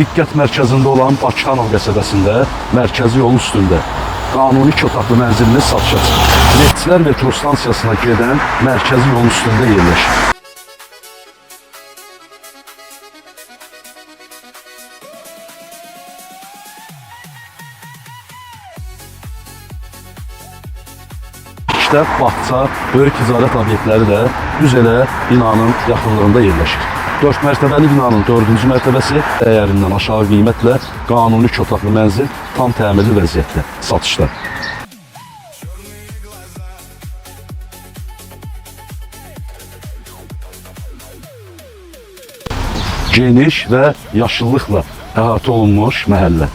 diqqət mərkəzində olan Bakıxanov qəsəbəsində mərkəzi yolun üstündə qanuni 2 otaqlı mənziliniz satışa çıxır. Neftçilər metro stansiyasına gedən mərkəzi yolun üstündə yerləşir. İşlər, bağça, böyük ticarət obyektləri də düz elə binanın yaxınlığında yerləşir. 4 mərtəbəli binanın 4-cü mərtəbəsi dəyərindən aşağı qiymətlə qanuni 2 otaqlı mənzil tam təmirli vəziyyətdə satışda. Geniş və yaşıllıqla əhatə olunmuş məhəllə.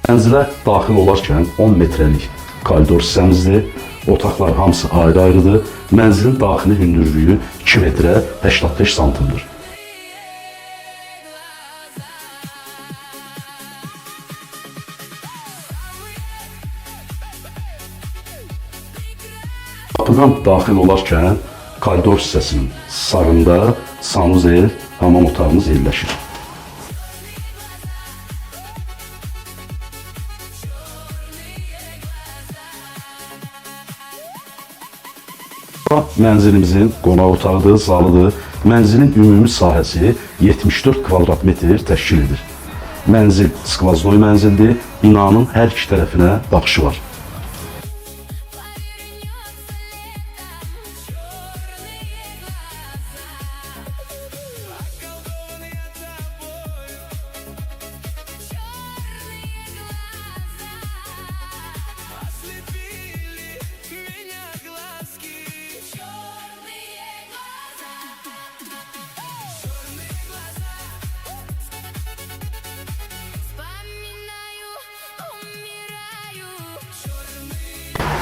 Mənzilə daxil olarkən 10 metrəlik koridor hissəmizdir. Otaqlar hamısı ayrı-ayrıdır. Mənzilin daxili hündürlüyü 2 metrə 85 santimdir. Qapıdan daxil olarkən koridor hissəsinin sağında sanuzel, hamam otağımız yerləşir. Mənzilimizin qonaq otağıdır, zalıdır. Mənzilin ümumi sahəsi 74 kvadrat metr təşkil edir. Mənzil skvaznoy mənzildir, binanın hər iki tərəfinə baxışı var.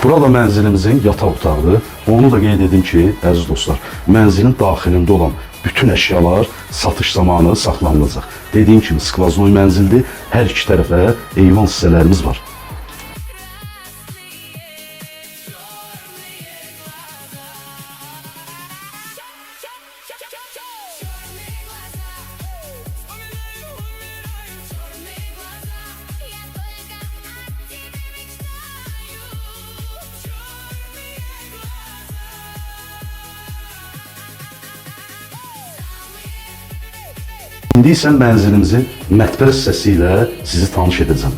Burada mənzilimizin yataq otağıdır. Onu da qeyd edim ki, əziz dostlar, mənzilin daxilində olan bütün əşyalar satış zamanı saxlanılacaq. Dediyim kimi, skvaznoy mənzildir, hər iki tərəfə eyvan hissələrimiz var. İndi isə mənzilimizin mətbəx hissəsi ilə sizi tanış edəcəm.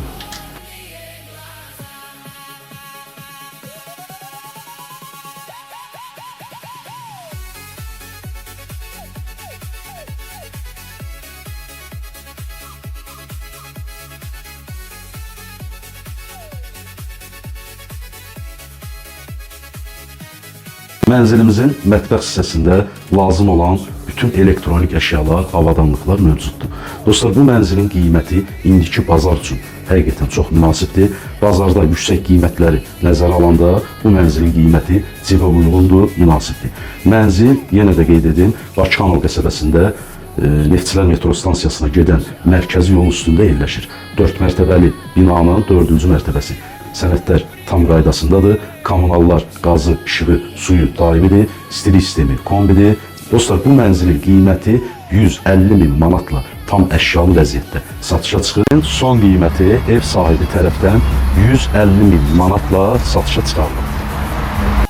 Mənzilimizin mətbəx hissəsində lazım olan bütün elektronik əşyalar, avadanlıqlar mövcuddur. Dostlar, bu mənzilin qiyməti indiki bazar üçün həqiqətən çox münasibdir. Bazarda yüksək qiymətləri nəzərə alanda bu mənzilin qiyməti cibə uyğundur, münasibdir. Mənzil, yenə də qeyd edim, Bakıxanov qəsəbəsində Neftçilər metro stansiyasına gedən mərkəzi yolun üstündə yerləşir. 4 mərtəbəli binanın 4-cü mərtəbəsi. Sənədlər tam qaydasındadır. Kommunallar, qazı, işığı, suyu daimidir. Stilik sistemi kombidir. Dostlar, bu mənzilin qiyməti 150.000 manatla tam əşyalı vəziyyətdə satışa çıxır. Son qiyməti ev sahibi tərəfdən 150.000 manatla satışa çıxarılır.